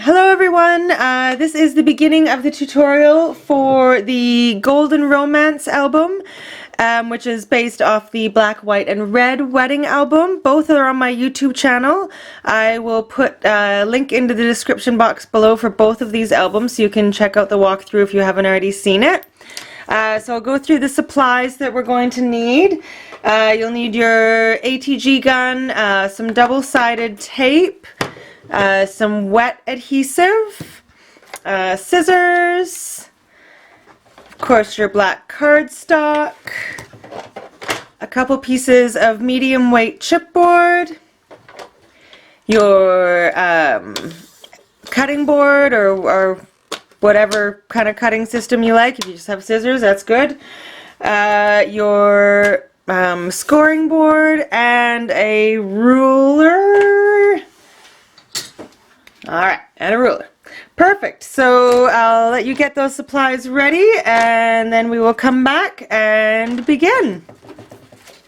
Hello everyone, this is the beginning of the tutorial for the Golden Romance album, which is based off the Black, White, and Red wedding album. Both are on my YouTube channel. I will put a link into the description box below for both of these albums so you can check out the walkthrough if you haven't already seen it. So I'll go through the supplies that we're going to need. You'll need your ATG gun, some double-sided tape, some wet adhesive, scissors, of course your black cardstock, a couple pieces of medium weight chipboard, your cutting board or whatever kind of cutting system you like. If you just have scissors, that's good. Your scoring board and a ruler. Alright, and a ruler. Perfect. So I'll let you get those supplies ready and then we will come back and begin.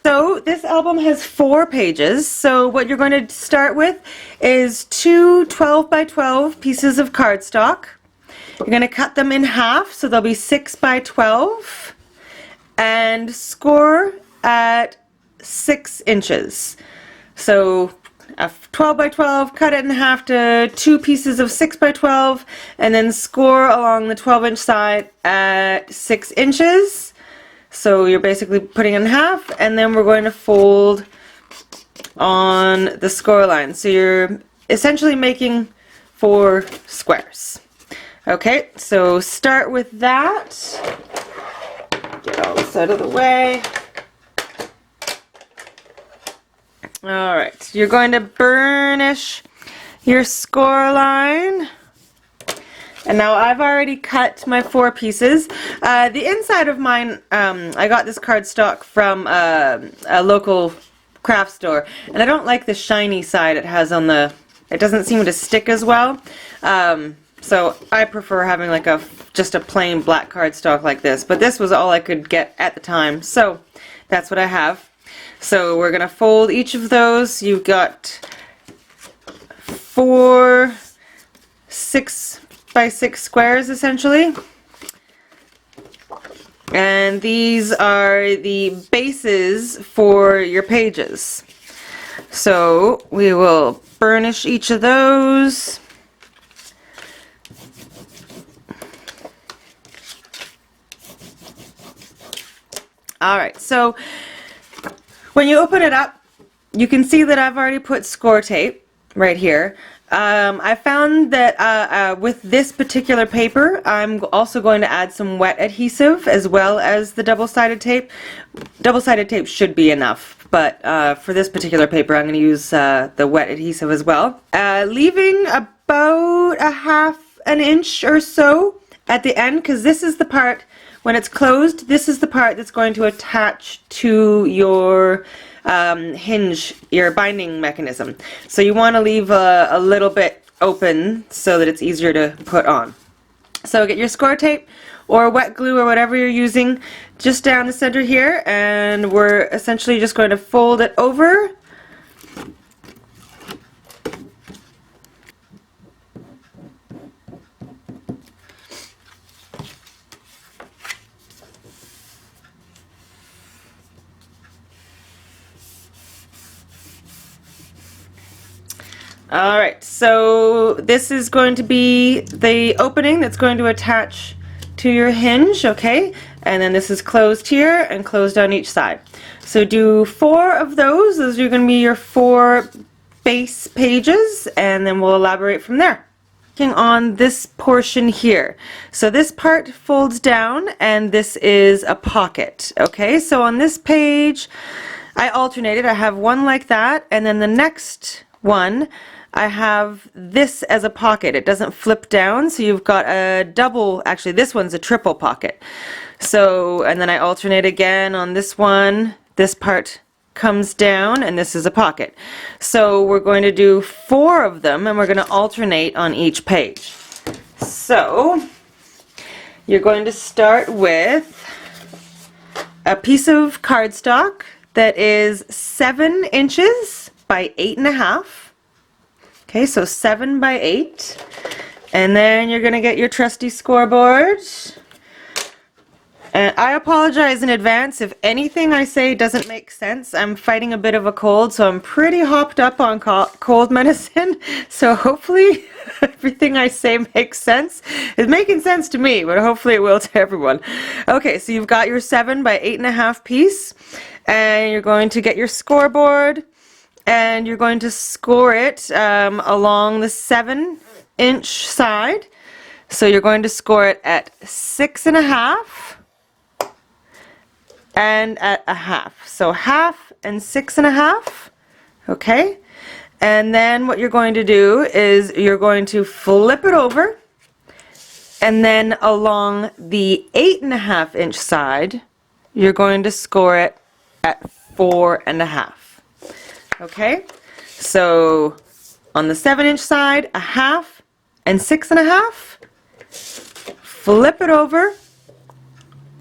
So this album has 4 pages. So what you're going to start with is 2 12 by 12 pieces of cardstock. You're going to cut them in half, so they'll be 6 by 12 and score at 6 inches. So a 12 by 12, cut it in half to 2 pieces of 6 by 12 and then score along the 12-inch side at 6 inches. So you're basically putting it in half and then we're going to fold on the score line. So you're essentially making 4 squares. Okay, so start with that. Get all this out of the way. Alright, you're going to burnish your score line. And now I've already cut my 4 pieces. The inside of mine, I got this cardstock from a local craft store. And I don't like the shiny side it has on the, it doesn't seem to stick as well. So I prefer having like just a plain black cardstock like this. But this was all I could get at the time. So that's what I have. So we're going to fold each of those. You've got 4 6 by 6 squares essentially. And these are the bases for your pages. So we will burnish each of those. Alright, so when you open it up, you can see that I've already put score tape right here. I found that with this particular paper, I'm also going to add some wet adhesive as well as the double-sided tape. Double-sided tape should be enough, but for this particular paper, I'm going to use the wet adhesive as well. Leaving about a half an inch or so at the end, because this is the part, when it's closed, this is the part that's going to attach to your hinge, your binding mechanism. So you want to leave a little bit open so that it's easier to put on. So get your score tape or wet glue or whatever you're using just down the center here, and we're essentially just going to fold it over. Alright, so this is going to be the opening that's going to attach to your hinge, okay? And then this is closed here and closed on each side. So do 4 of those. Those are going to be your 4 base pages, and then we'll elaborate from there. On this portion here. So this part folds down and this is a pocket, okay? So on this page, I alternated. I have one like that, and then the next one I have this as a pocket. It doesn't flip down, so you've got a double, actually this one's a triple pocket. So, and then I alternate again on this one. This part comes down and this is a pocket. So we're going to do 4 of them and we're going to alternate on each page. So you're going to start with a piece of cardstock that is 7 inches by 8.5. Okay, so 7 by 8. And then you're going to get your trusty scoreboard. And I apologize in advance if anything I say doesn't make sense. I'm fighting a bit of a cold, so I'm pretty hopped up on cold medicine. So hopefully everything I say makes sense. It's making sense to me, but hopefully it will to everyone. Okay, so you've got your 7 by 8.5 piece, and you're going to get your scoreboard, and you're going to score it along the 7-inch side. So you're going to score it at 6.5. and at a half. So half and 6.5. Okay. And then what you're going to do is you're going to flip it over, and then along the 8.5-inch side, you're going to score it at 4.5. Okay. So on the 7-inch side, a half and 6.5. Flip it over.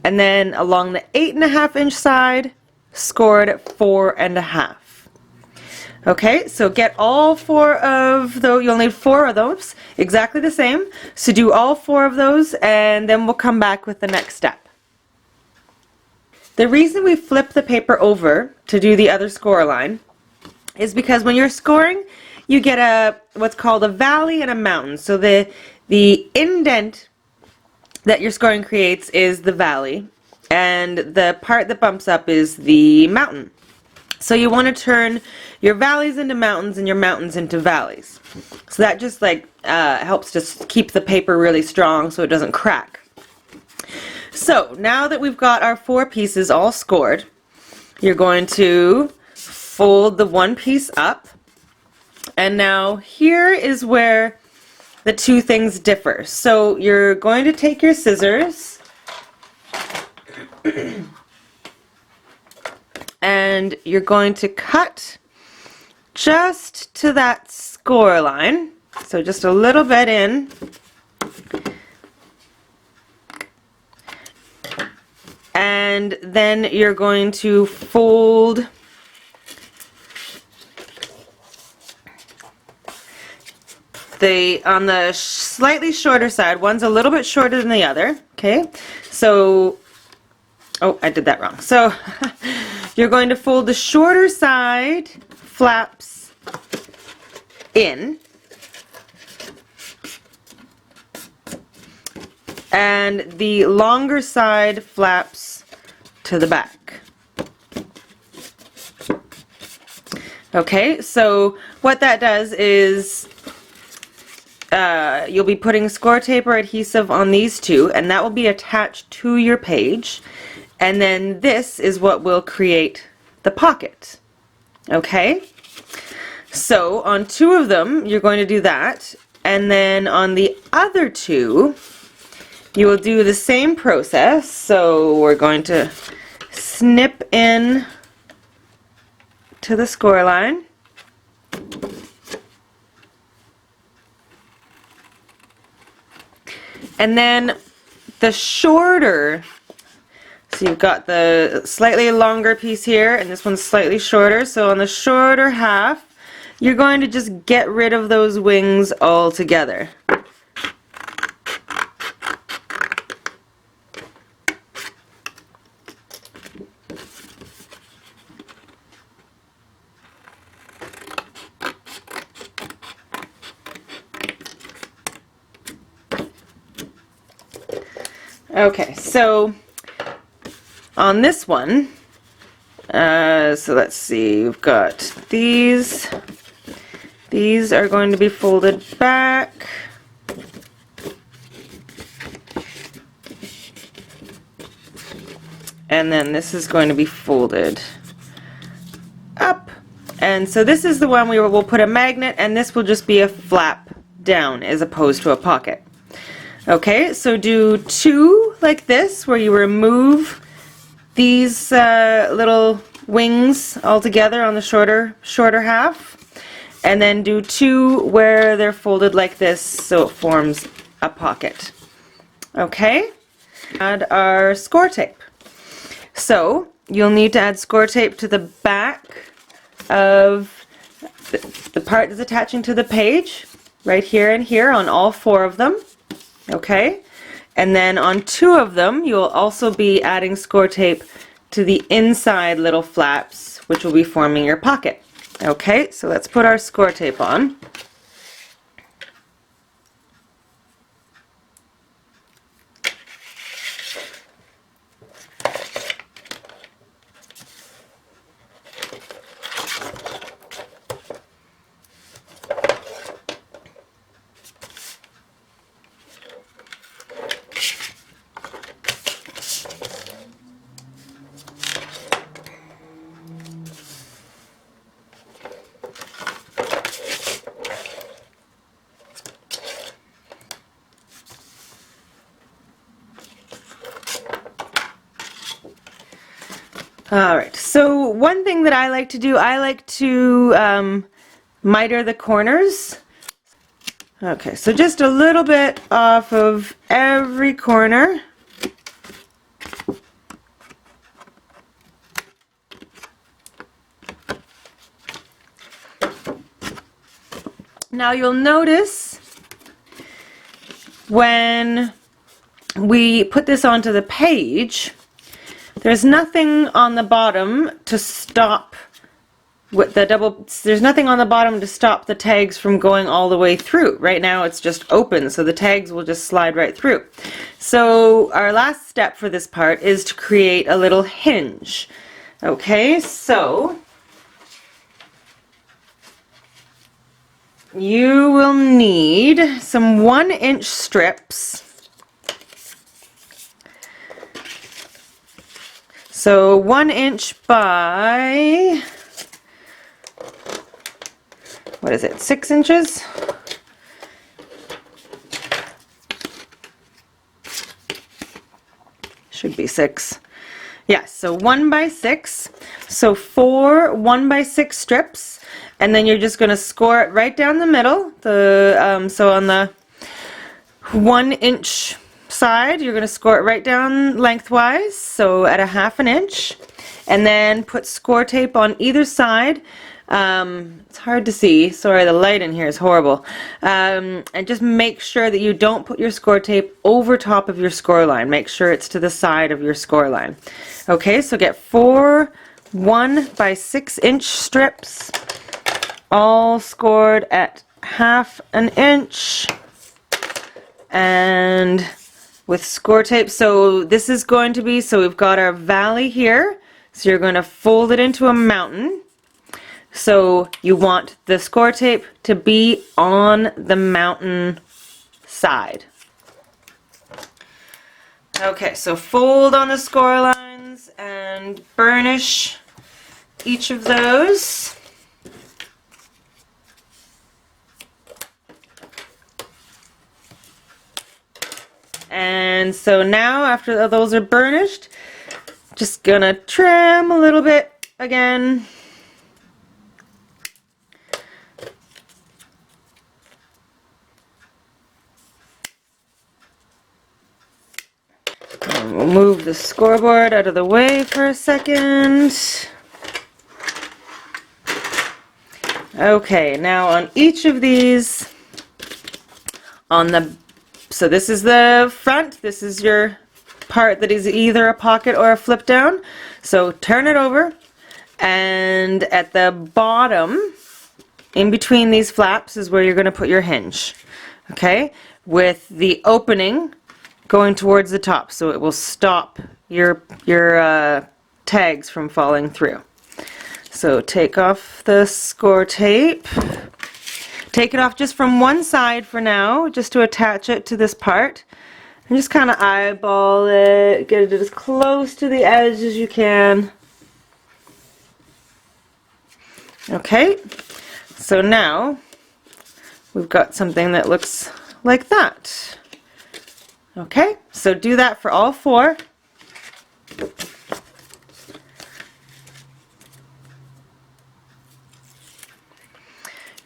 And then along the 8.5-inch side, score it at 4.5. Okay, so get all 4 of those. You'll need 4 of those, exactly the same. So do all 4 of those, and then we'll come back with the next step. The reason we flip the paper over to do the other score line is because when you're scoring, you get what's called a valley and a mountain. So the indent that your scoring creates is the valley, and the part that bumps up is the mountain. So you want to turn your valleys into mountains and your mountains into valleys. So that just helps to keep the paper really strong so it doesn't crack. So now that we've got our 4 pieces all scored, you're going to fold the one piece up, and now here is where the two things differ. So you're going to take your scissors and you're going to cut just to that score line. So just a little bit in. And then you're going to fold on the slightly shorter side. One's a little bit shorter than the other. Okay, so I did that wrong. So you're going to fold the shorter side flaps in, and the longer side flaps to the back. Okay, so what that does is you'll be putting score tape or adhesive on these two, and that will be attached to your page, and then this is what will create the pocket. Okay, so on 2 of them you're going to do that, and then on the other 2 you will do the same process. So we're going to snip in to the score line, and then the shorter, so you've got the slightly longer piece here, and this one's slightly shorter. So on the shorter half, you're going to just get rid of those wings altogether. Okay, so on this one, so let's see, we've got these. These are going to be folded back. And then this is going to be folded up. And so this is the one we will put a magnet, and this will just be a flap down as opposed to a pocket. Okay, so do 2 like this, where you remove these little wings altogether on the shorter half, and then do 2 where they're folded like this so it forms a pocket. Okay, add our score tape. So you'll need to add score tape to the back of the part that's attaching to the page. right here and here on all 4 of them. Okay, and then on 2 of them you'll also be adding score tape to the inside little flaps, which will be forming your pocket. Okay, so let's put our score tape on. Alright, so one thing that I like to do, I like to miter the corners. Okay, so just a little bit off of every corner. Now you'll notice when we put this onto the page, there's nothing on the bottom to stop with the there's nothing on the bottom to stop the tags from going all the way through. Right now it's just open, so the tags will just slide right through. So our last step for this part is to create a little hinge. Okay, so you will need some 1-inch strips. So 1 inch by, what is it, 6 inches? Should be 6. Yes, so 1 by 6. So 4 1 by 6 strips, and then you're just going to score it right down the middle. So on the 1-inch side, you're going to score it right down lengthwise, so at a 1/2 inch, and then put score tape on either side. It's hard to see, sorry, the light in here is horrible, and just make sure that you don't put your score tape over top of your score line. Make sure it's to the side of your score line. Okay, so get 4 1 by 6 inch strips, all scored at 1/2 inch, and with score tape. So this is going to be, so we've got our valley here, so you're going to fold it into a mountain. So you want the score tape to be on the mountain side. Okay, so fold on the score lines and burnish each of those. And so now, after those are burnished, just gonna trim a little bit again. And we'll move the scoreboard out of the way for a second. Okay, now on each of these, so this is the front, this is your part that is either a pocket or a flip down. So turn it over, and at the bottom, in between these flaps, is where you're going to put your hinge. Okay, with the opening going towards the top, so it will stop your tags from falling through. So take off the score tape. Take it off just from one side for now, just to attach it to this part. And just kind of eyeball it, get it as close to the edge as you can. Okay, so now we've got something that looks like that. Okay, so do that for all 4.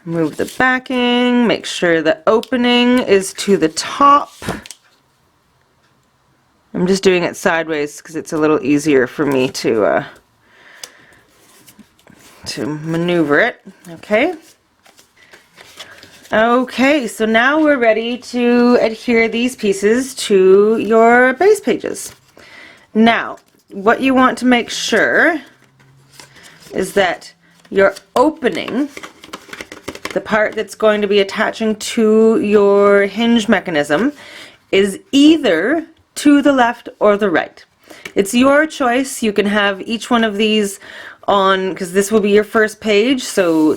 Move the backing, make sure the opening is to the top. I'm just doing it sideways because it's a little easier for me to maneuver it. Okay. Okay, so now we're ready to adhere these pieces to your base pages. Now, what you want to make sure is that your opening, the part that's going to be attaching to your hinge mechanism, is either to the left or the right. It's your choice. You can have each one of these on, because this will be your first page, so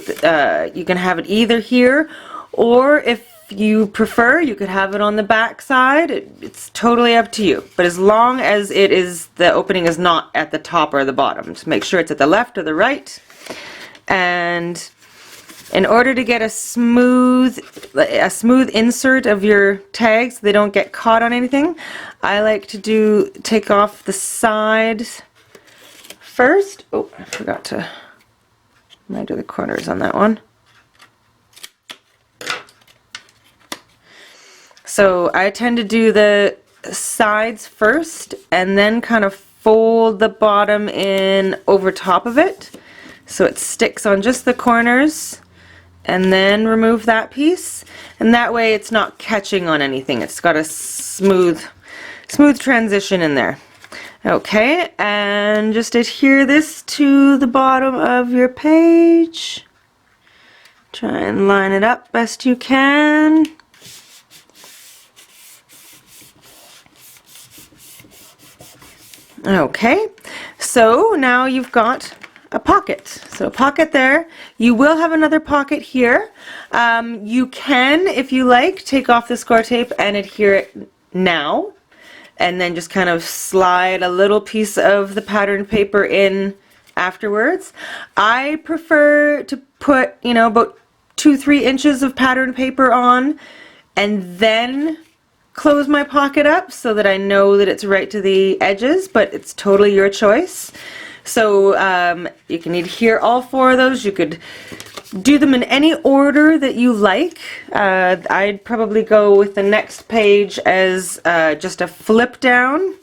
you can have it either here, or if you prefer, you could have it on the back side. It's totally up to you, but as long as the opening is not at the top or the bottom, just make sure it's at the left or the right. And in order to get a smooth insert of your tags, they don't get caught on anything, I like to take off the sides first. Oh, I forgot to do the corners on that one. So I tend to do the sides first and then kind of fold the bottom in over top of it so it sticks on just the corners, and then remove that piece, and that way it's not catching on anything. It's got a smooth transition in there. Okay, and just adhere this to the bottom of your page. Try and line it up best you can. Okay, so now you've got a pocket. So a pocket there. You will have another pocket here. You can, if you like, take off the score tape and adhere it now, and then just kind of slide a little piece of the pattern paper in afterwards. I prefer to put, about 2-3 inches of pattern paper on and then close my pocket up so that I know that it's right to the edges, but it's totally your choice. So you can adhere all 4 of those. You could do them in any order that you like. I'd probably go with the next page as just a flip down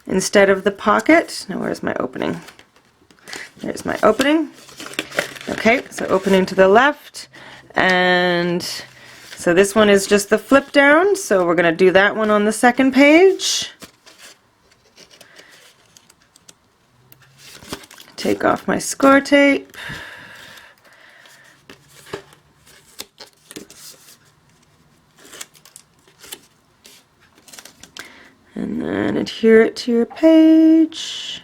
instead of the pocket. Now where's my opening? There's my opening. Okay, so opening to the left, and so this one is just the flip down, so we're going to do that one on the second page. Take off my score tape. And then adhere it to your page.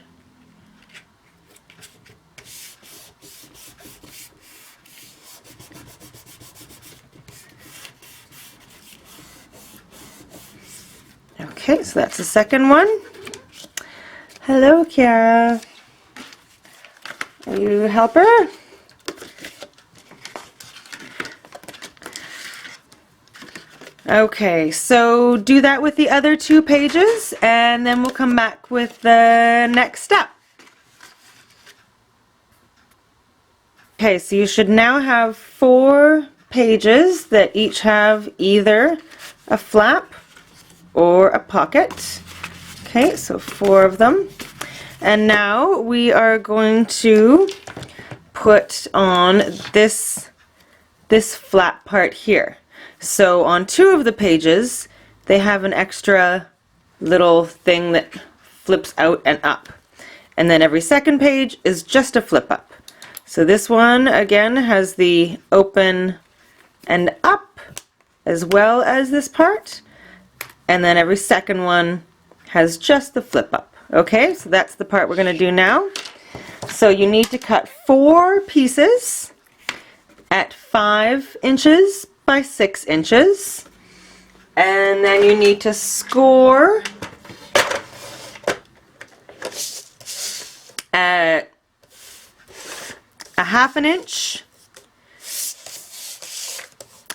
Okay, so that's the second one. Hello, Kiara. Are you a helper? Okay, so do that with the other 2 pages, and then we'll come back with the next step. Okay, so you should now have 4 pages that each have either a flap or a pocket. Okay, so 4 of them. And now we are going to put on this flap part here. So on 2 of the pages, they have an extra little thing that flips out and up. And then every second page is just a flip up. So this one, again, has the open and up, as well as this part. And then every second one has just the flip up. Okay, so that's the part we're going to do now. So you need to cut 4 pieces at 5 inches by 6 inches, and then you need to score at a 1/2 inch.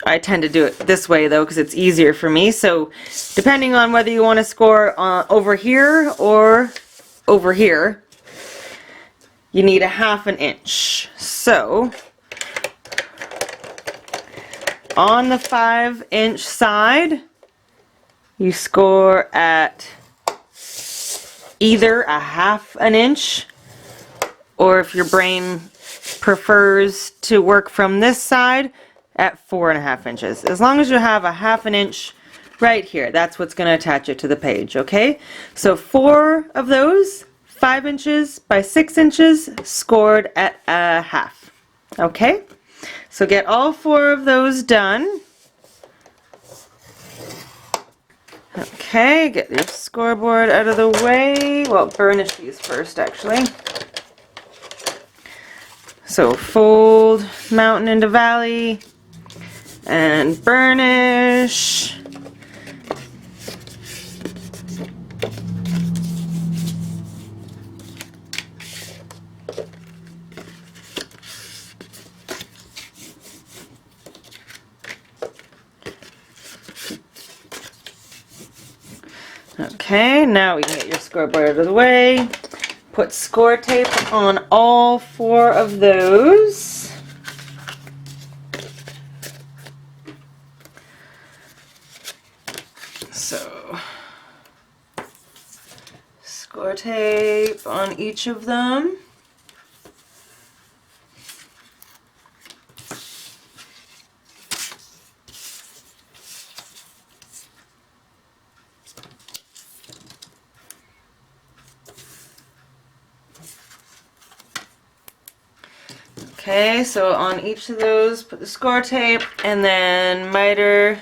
I tend to do it this way though because it's easier for me. So depending on whether you want to score over here or over here, you need a 1/2 inch. So on the 5-inch side, you score at either a 1/2 inch, or if your brain prefers to work from this side, at 4.5 inches. As long as you have a 1/2 inch right here, that's what's going to attach it to the page, okay? So 4 of those, 5 inches by 6 inches, scored at a 1/2. Okay? So get all 4 of those done. Okay, get your scoreboard out of the way. Well, burnish these first, actually. So fold mountain into valley and burnish. Okay, now we can get your scoreboard out of the way. Put score tape on all 4 of those. So, score tape on each of them. Okay, so on each of those, put the score tape and then miter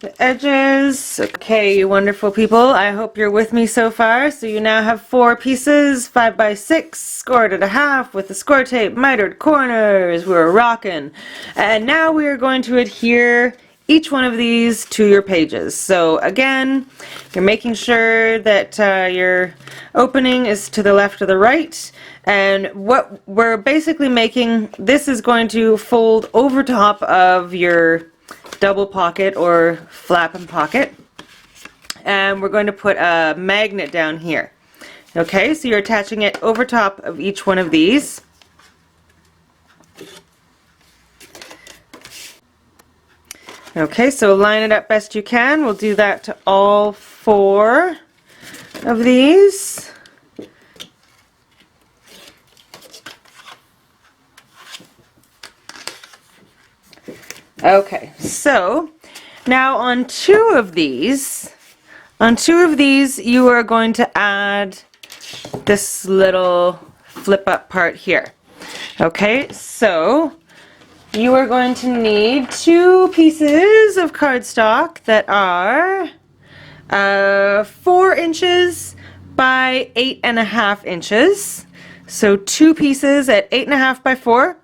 the edges. Okay, you wonderful people, I hope you're with me so far. So you now have 4 pieces, 5 by 6, scored at a 1/2 with the score tape, mitered corners. We're rocking. And now we are going to adhere each one of these to your pages. So again, you're making sure that your opening is to the left or the right. And what we're basically making, this is going to fold over top of your double pocket or flap and pocket. And we're going to put a magnet down here. Okay, so you're attaching it over top of each one of these. Okay, so line it up best you can. We'll do that to all 4 of these. Okay, so now on 2 of these, you are going to add this little flip up part here. Okay, so you are going to need 2 pieces of cardstock that are 4 inches by 8.5 inches. So 2 pieces at 8.5 by 4.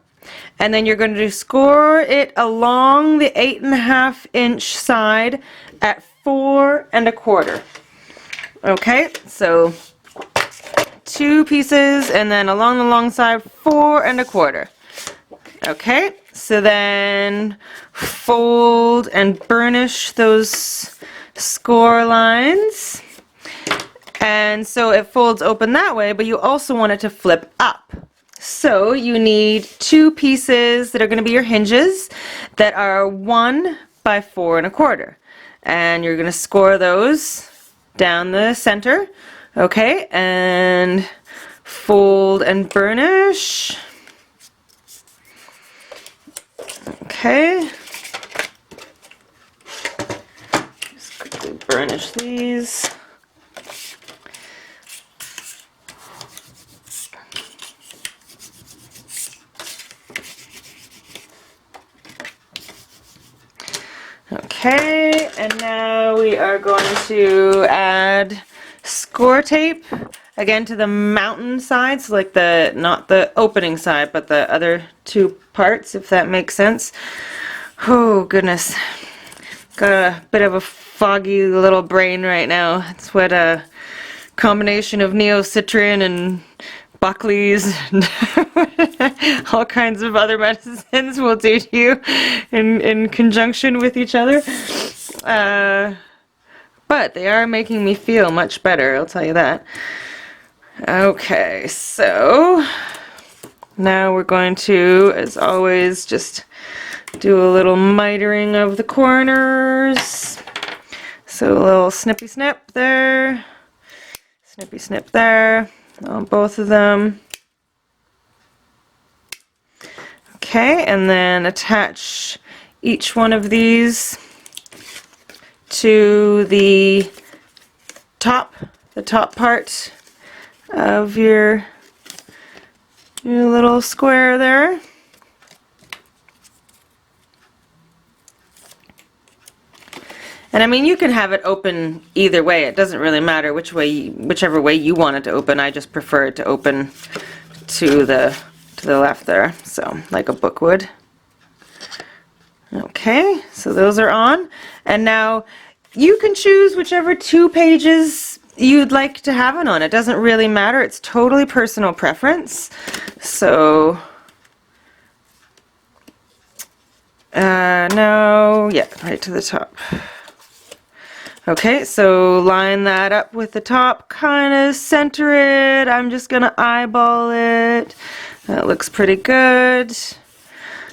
And then you're going to score it along the 8.5 inch side at 4 1/4. Okay, so 2 pieces and then along the long side 4 1/4. Okay, so then fold and burnish those score lines. And so it folds open that way, but you also want it to flip up. So you need 2 pieces that are going to be your hinges that are 1 by 4 1/4. And you're going to score those down the center. Okay, and fold and burnish. Okay. Just quickly burnish these. Okay, and now we are going to add score tape again to the mountain side, so like the, not the opening side, but the other 2 parts, if that makes sense. Oh goodness, got a bit of a foggy little brain right now. It's what a combination of neocitrin and Buckley's and all kinds of other medicines will do to you in conjunction with each other. But they are making me feel much better, I'll tell you that. Okay, so now we're going to, as always, just do a little mitering of the corners. So a little snippy snip there, snippy snip there on both of them. Okay, and then attach each one of these to the top part of your little square there. And I mean, you can have it open either way. It doesn't really matter whichever way you want it to open. I just prefer it to open to the left there, so like a book would. Okay, so those are on, and now you can choose whichever 2 pages you'd like to have it on. It doesn't really matter. It's totally personal preference. So no, yeah, right to the top. Okay, so line that up with the top, kind of center it. I'm just gonna eyeball it. That looks pretty good.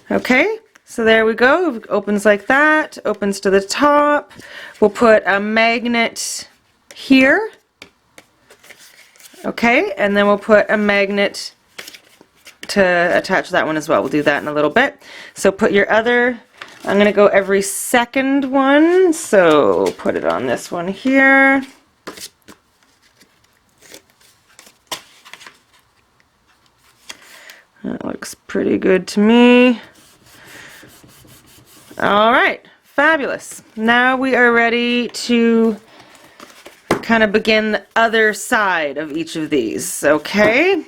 Okay, so there we go. It opens like that, opens to the top. We'll put a magnet here. Okay, and then we'll put a magnet to attach that one as well. We'll do that in a little bit. So put your other, I'm going to go every second one, so put it on this one here. That looks pretty good to me. All right, fabulous. Now we are ready to kind of begin the other side of each of these, okay?